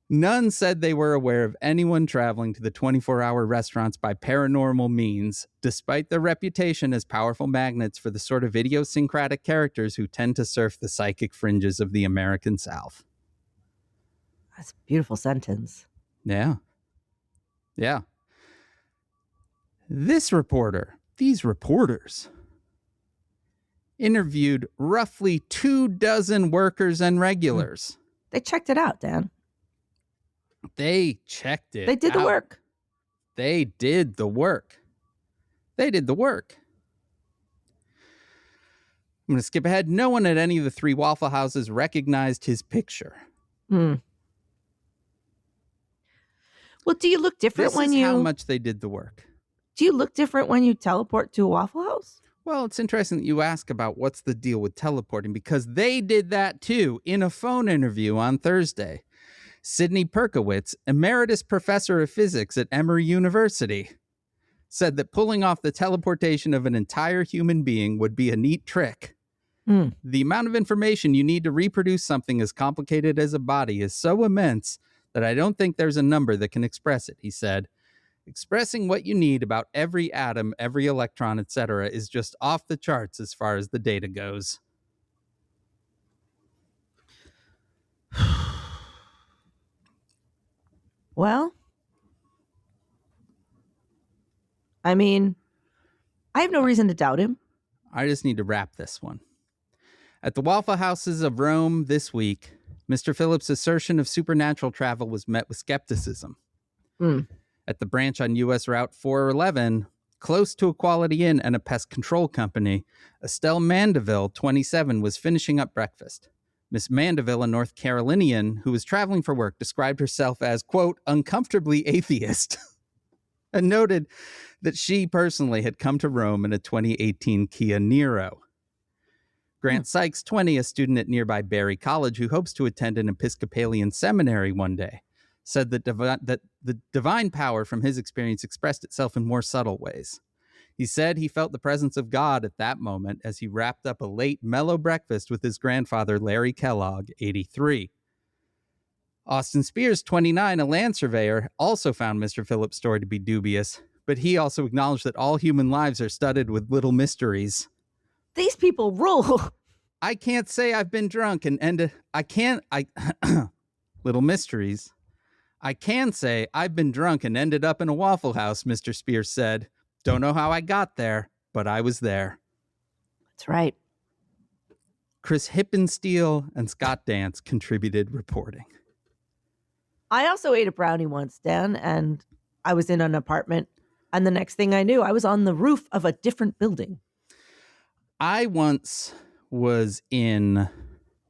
none said they were aware of anyone traveling to the 24-hour restaurants by paranormal means, despite their reputation as powerful magnets for the sort of idiosyncratic characters who tend to surf the psychic fringes of the American South. That's a beautiful sentence. Yeah. Yeah. These reporters, interviewed roughly 24 workers and regulars. They checked it out, Dan. They checked it. They did the work. They did the work. They did the work. I'm going to skip ahead. No one at any of the 3 Waffle Houses recognized his picture. Well, do you look different This is how much they did the work. Do you look different when you teleport to a Waffle House? Well, it's interesting that you ask about what's the deal with teleporting, because they did that too in a phone interview on Thursday. Sidney Perkowitz, emeritus professor of physics at Emory University, said that pulling off the teleportation of an entire human being would be a neat trick. The amount of information you need to reproduce something as complicated as a body is so immense that I don't think there's a number that can express it, he said. Expressing what you need about every atom, every electron, etc. is just off the charts as far as the data goes. Well, I mean, I have no reason to doubt him. I just need to wrap this one. At the Waffle Houses of Rome this week, Mr. Phillips' assertion of supernatural travel was met with skepticism. At the branch on U.S. Route 411, close to a Quality Inn and a pest control company, Estelle Mandeville, 27, was finishing up breakfast. Miss Mandeville, a North Carolinian who was traveling for work, described herself as, quote, uncomfortably atheist, and noted that she personally had come to Rome in a 2018 Kia Niro. Grant Sykes, 20, a student at nearby Berry College who hopes to attend an Episcopalian seminary one day, said that the divine power from his experience expressed itself in more subtle ways. He said he felt the presence of God at that moment as he wrapped up a late, mellow breakfast with his grandfather, Larry Kellogg, 83. Austin Spears, 29, a land surveyor, also found Mr. Phillips' story to be dubious, but he also acknowledged that all human lives are studded with little mysteries. These people rule. I can't say I've been drunk little mysteries. I can say I've been drunk and ended up in a Waffle House, Mr. Spears said. Don't know how I got there, but I was there. That's right. Chris Hippensteel and Scott Dance contributed reporting. I also ate a brownie once, Dan, and I was in an apartment, and the next thing I knew, I was on the roof of a different building. I once was in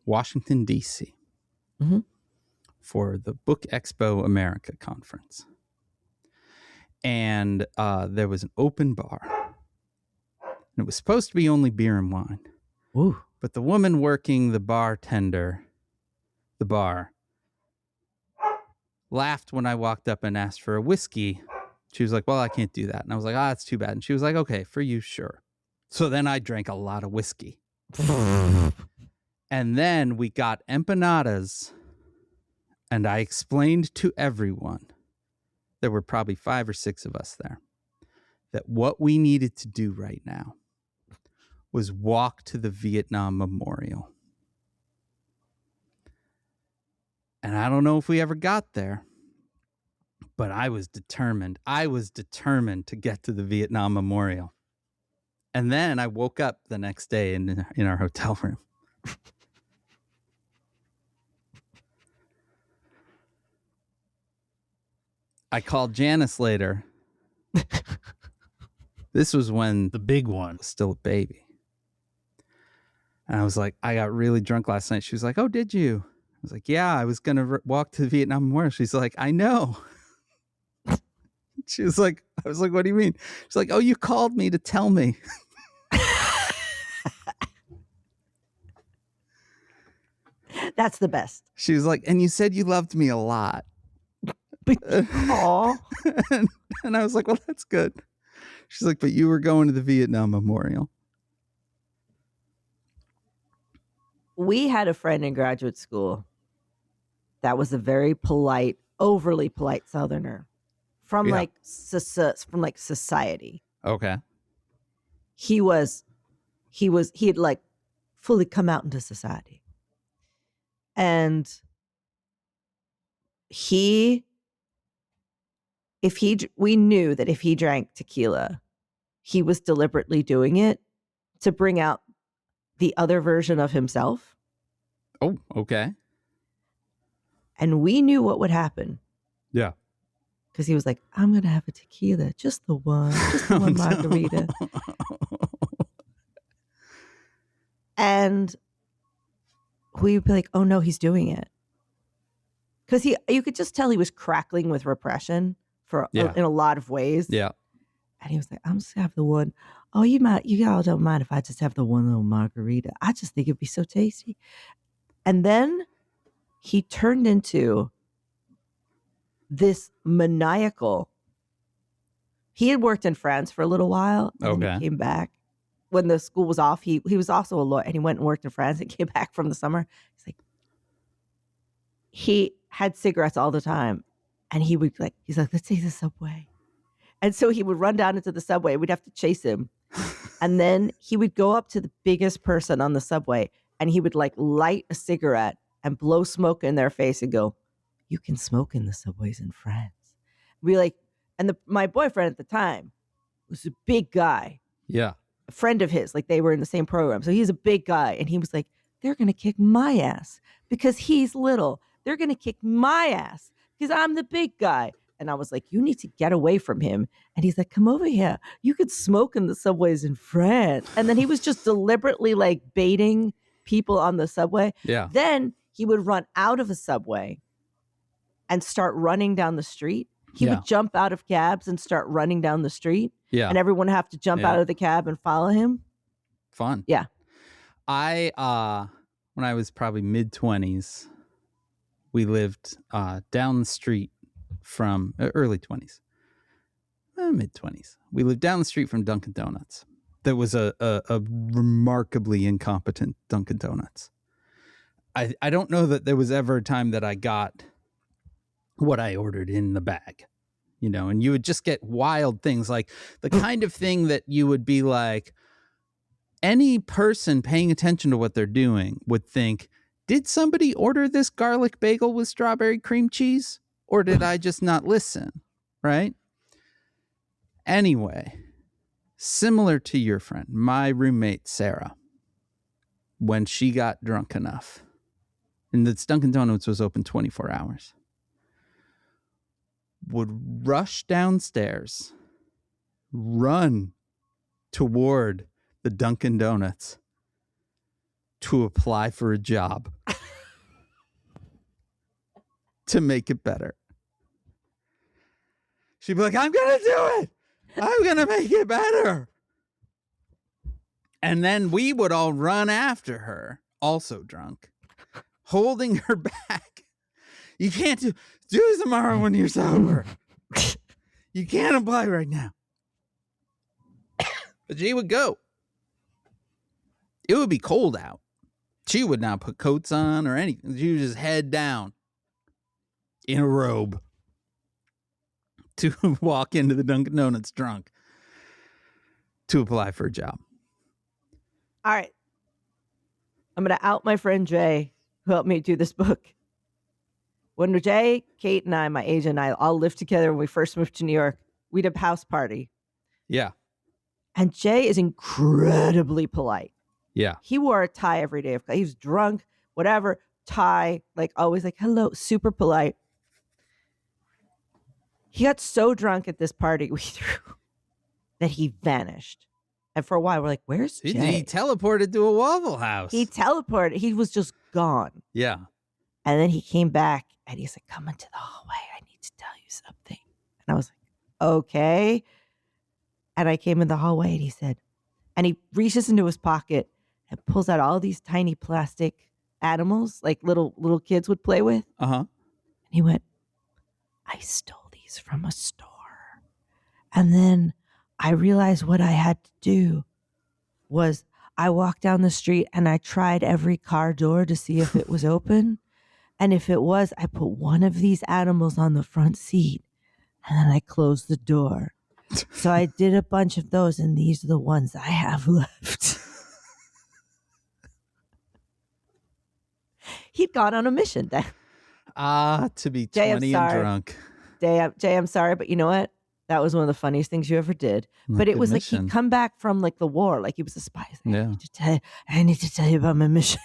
Washington, D.C. For the Book Expo America conference. And there was an open bar. And it was supposed to be only beer and wine. Ooh. But the woman working the bar, laughed when I walked up and asked for a whiskey. She was like, well, I can't do that. And I was like, that's too bad. And she was like, okay, for you, sure. So then I drank a lot of whiskey. And then we got empanadas. And I explained to everyone, there were probably 5 or 6 of us there, that what we needed to do right now was walk to the Vietnam Memorial. And I don't know if we ever got there, but I was determined. I was determined to get to the Vietnam Memorial. And then I woke up the next day in our hotel room. I called Janice later. This was when the big one was still a baby. And I was like, I got really drunk last night. She was like, oh, did you? I was like, yeah, I was going to walk to the Vietnam Memorial. She's like, I know. She was like, I was like, what do you mean? She's like, oh, you called me to tell me. That's the best. She was like, and you said you loved me a lot. Aw. And I was like, well, that's good. She's like, but you were going to the Vietnam Memorial. We had a friend in graduate school that was a very polite, overly polite Southerner from Yeah. like society. Okay. He had like fully come out into society. And we knew that if he drank tequila, he was deliberately doing it to bring out the other version of himself. Oh, okay. And we knew what would happen. Yeah. Because he was like, I'm going to have a tequila, just the one margarita. And we would be like, oh no, he's doing it. Because you could just tell he was crackling with repression in a lot of ways. Yeah. And he was like, I'm just gonna have the one. Oh, you all don't mind if I just have the one little margarita. I just think it'd be so tasty. And then he turned into this maniacal. He had worked in France for a little while. And then he came back when the school was off. He was also a lawyer, and he went and worked in France and came back from the summer. He had cigarettes all the time, and he's like, let's take the subway. And so he would run down into the subway. We'd have to chase him. And then he would go up to the biggest person on the subway, and he would like light a cigarette and blow smoke in their face and go, you can smoke in the subways in France. My boyfriend at the time was a big guy. Yeah. A friend of his, like they were in the same program. So he's a big guy. And he was like, they're going to kick my ass because he's little. They're going to kick my ass because I'm the big guy. And I was like, you need to get away from him. And he's like, come over here. You could smoke in the subways in France. And then he was just deliberately like baiting people on the subway. Yeah. Then he would run out of a subway and start running down the street. He would jump out of cabs and start running down the street. Yeah. And everyone would have to jump out of the cab and follow him. Fun. Yeah. When I was probably mid-20s, we lived down the street from early 20s, mid-20s. We lived down the street from Dunkin' Donuts. That was a remarkably incompetent Dunkin' Donuts. I don't know that there was ever a time that I got what I ordered in the bag, and you would just get wild things, like the kind of thing that you would be like, any person paying attention to what they're doing would think, did somebody order this garlic bagel with strawberry cream cheese? Or did I just not listen? Right? Anyway, similar to your friend, my roommate, Sarah, when she got drunk enough, and the Dunkin' Donuts was open 24 hours, would rush downstairs, run toward the Dunkin' Donuts to apply for a job to make it better. She'd be like, I'm going to do it. I'm going to make it better. And then we would all run after her, also drunk, holding her back. You can't do it tomorrow when you're sober. You can't apply right now. But she would go. It would be cold out. She would not put coats on or anything. She would just head down in a robe to walk into the Dunkin' Donuts drunk to apply for a job. All right. I'm going to out my friend Jay, who helped me do this book. When Jay, Kate, and I, my agent and I, all lived together when we first moved to New York, we did a house party. Yeah. And Jay is incredibly polite. Yeah. He wore a tie every day. He was drunk, whatever, tie, like always like, hello, super polite. He got so drunk at this party we threw that he vanished. And for a while, we're like, where's Jay? He teleported to a Waffle House. He teleported. He was just gone. Yeah. And then he came back and he's like, come into the hallway. I need to tell you something. And I was like, okay. And I came in the hallway and he said, and he reaches into his pocket and pulls out all these tiny plastic animals like little kids would play with. Uh-huh. And he went, I stole these from a store. And then I realized what I had to do was I walked down the street and I tried every car door to see if it was open. And if it was, I put one of these animals on the front seat and then I closed the door. So I did a bunch of those and these are the ones I have left. He'd gone on a mission then. To be 20 and drunk. Jay, I'm sorry, but you know what? That was one of the funniest things you ever did. But it was like he'd come back from like the war, like he was a spy. Like, yeah. I need to tell you about my mission.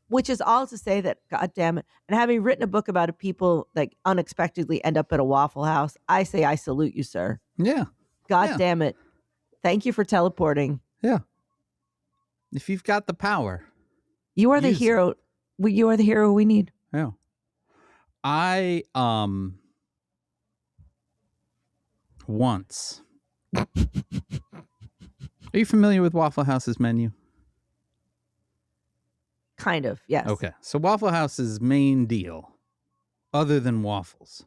Which is all to say that, God damn it. And having written a book about a people like unexpectedly end up at a Waffle House, I say I salute you, sir. Yeah. God damn it. Thank you for teleporting. Yeah. If you've got the power. You are the hero. You are the hero we need. Yeah. I once. Are you familiar with Waffle House's menu? Kind of, yes. Okay. So Waffle House's main deal, other than waffles,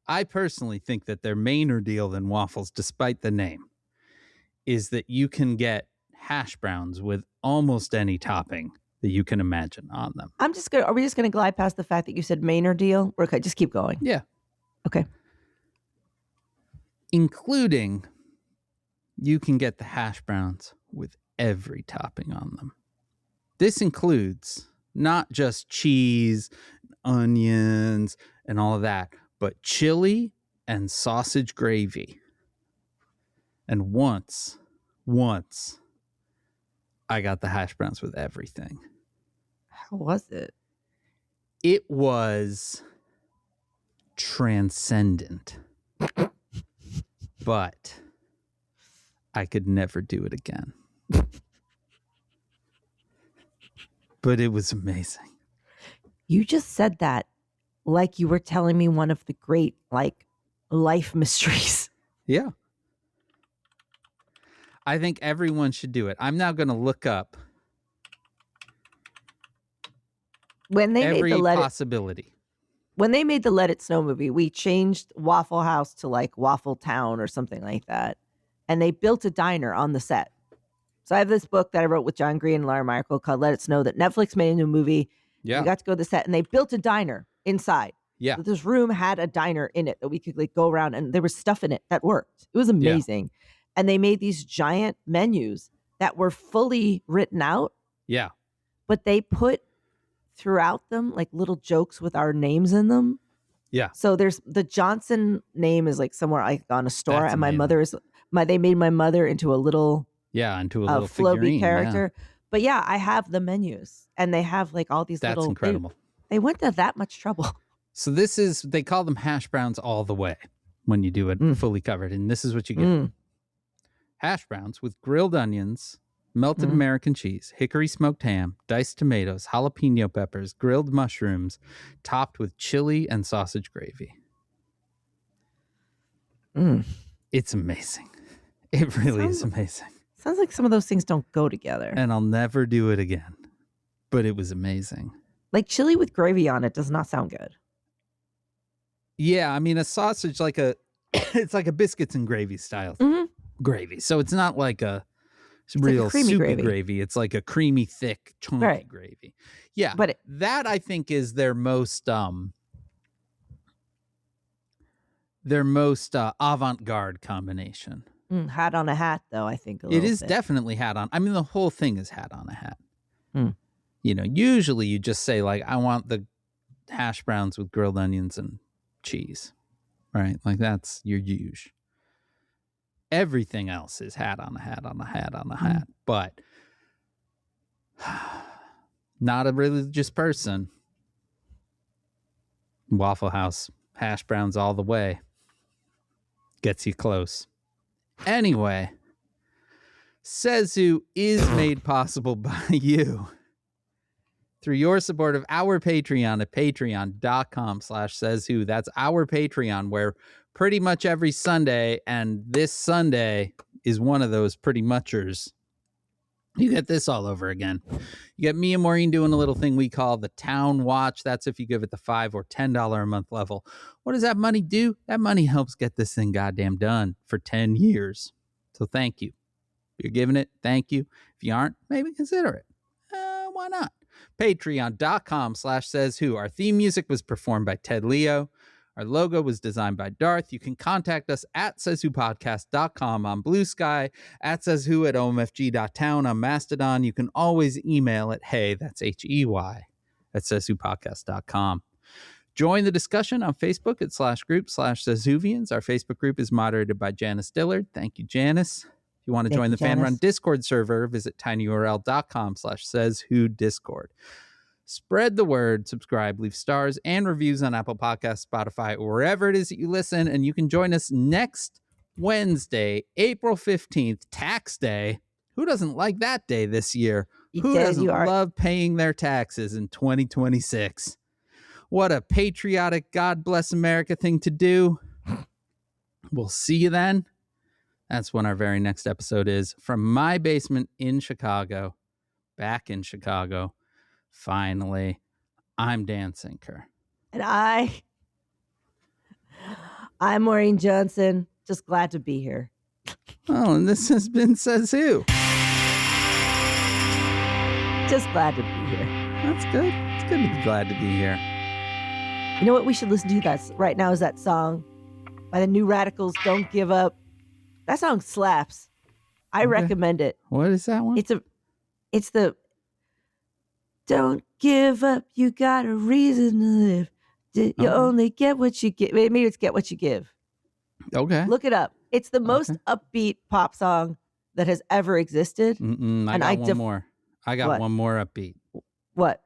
I personally think that their mainer deal than waffles, despite the name, is that you can get hash browns with almost any topping that you can imagine on them. Are we just gonna glide past the fact that you said mainer deal? Okay, just keep going. Yeah. Okay. Including, you can get the hash browns with every topping on them. This includes not just cheese, onions, and all of that, but chili and sausage gravy. And once, I got the hash browns with everything. How was it? It was transcendent. But I could never do it again. But it was amazing. You just said that like you were telling me one of the great like life mysteries. Yeah. I think everyone should do it. I'm now going to look up when they every made the possibility. When they made the Let It Snow movie, we changed Waffle House to like Waffle Town or something like that. And they built a diner on the set. So I have this book that I wrote with John Green and Laura Myrickle called Let It Snow that Netflix made into a movie. Yeah. We got to go to the set and they built a diner inside. Yeah. So this room had a diner in it that we could like go around and there was stuff in it that worked. It was amazing. Yeah. And they made these giant menus that were fully written out. Yeah. But they put throughout them like little jokes with our names in them. Yeah. So there's the Johnson name is like somewhere like on a store. That's and amazing. My mother is they made my mother into a little into a little Floby character. Yeah. But yeah, I have the menus and they have like all these That's little incredible. They went to that much trouble. So they call them hash browns all the way when you do it fully covered. And this is what you get. Hash browns with grilled onions, melted American cheese, hickory smoked ham, diced tomatoes, jalapeno peppers, grilled mushrooms, topped with chili and sausage gravy. It's amazing. It really is amazing. Sounds like some of those things don't go together. And I'll never do it again. But it was amazing. Like chili with gravy on it does not sound good. Yeah, I mean a sausage it's like a biscuits and gravy style gravy. So it's not like it's real like soupy gravy. It's like a creamy, thick, chunky gravy. Yeah, but that I think is their most avant-garde combination. Hat on a hat, though, I think. It is definitely hat on. I mean, the whole thing is hat on a hat. You know, usually you just say, like, I want the hash browns with grilled onions and cheese, right? Like, that's your usual. Everything else is hat on a hat on a hat on a hat. But not a religious person. Waffle House, hash browns all the way. Gets you close. Anyway, Says Who is made possible by you through your support of our Patreon at patreon.com/sayswho. That's our Patreon, where pretty much every Sunday, and this Sunday is one of those pretty muchers, you get this all over again. You get me and Maureen doing a little thing we call the Town Watch. That's if you give it the $5 or $10 a month level. What does that money do? That money helps get this thing goddamn done for 10 years. So thank you. If you're giving it, thank you. If you aren't, maybe consider it. Why not? Patreon.com/sayswho. Our theme music was performed by Ted Leo. Our logo was designed by Darth. You can contact us at SaysWhopodcast.com on Blue Sky, at SaysWho at omfg.town on Mastodon. You can always email at hey, that's HEY, at SaysWhopodcast.com. Join the discussion on Facebook at /group/SaysWhovians. Our Facebook group is moderated by Janice Dillard. Thank you, Janice. If you want to join the fan-run Discord server, visit tinyurl.com/sayswhodiscord. Spread the word, subscribe, leave stars and reviews on Apple Podcasts, Spotify, or wherever it is that you listen. And you can join us next Wednesday, April 15th, tax day. Who doesn't like that day this year? Who doesn't love paying their taxes in 2026? What a patriotic, God bless America thing to do. We'll see you then. That's when our very next episode is. From my basement in Chicago, back in Chicago, finally, I'm Dan Sinker. And I'm Maureen Johnson. Just glad to be here. Oh, and this has been Says Who. Just glad to be here. That's good. It's good to be glad to be here. You know what we should listen to right now is that song by the New Radicals, Don't Give Up. That song slaps. I recommend it. What is that one? It's the Don't Give Up, you got a reason to live. You only get what you give. Maybe it's Get What You Give. Okay. Look it up. It's the most upbeat pop song that has ever existed. I got one more. I got one more upbeat. What?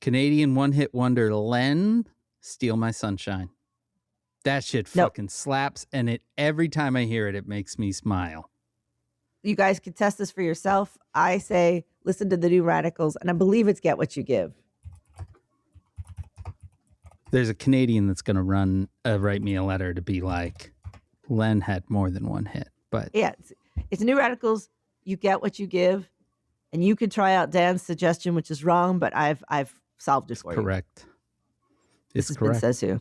Canadian one-hit wonder Len, Steal My Sunshine. That shit fucking slaps, and every time I hear it, it makes me smile. You guys can test this for yourself. I say listen to the New Radicals, and I believe it's Get What You Give. There's a Canadian that's going to write me a letter to be like, Len had more than one hit. But yeah, it's New Radicals. You get what you give, and you can try out Dan's suggestion, which is wrong, but I've solved it for you. Correct. It's correct. Says Who.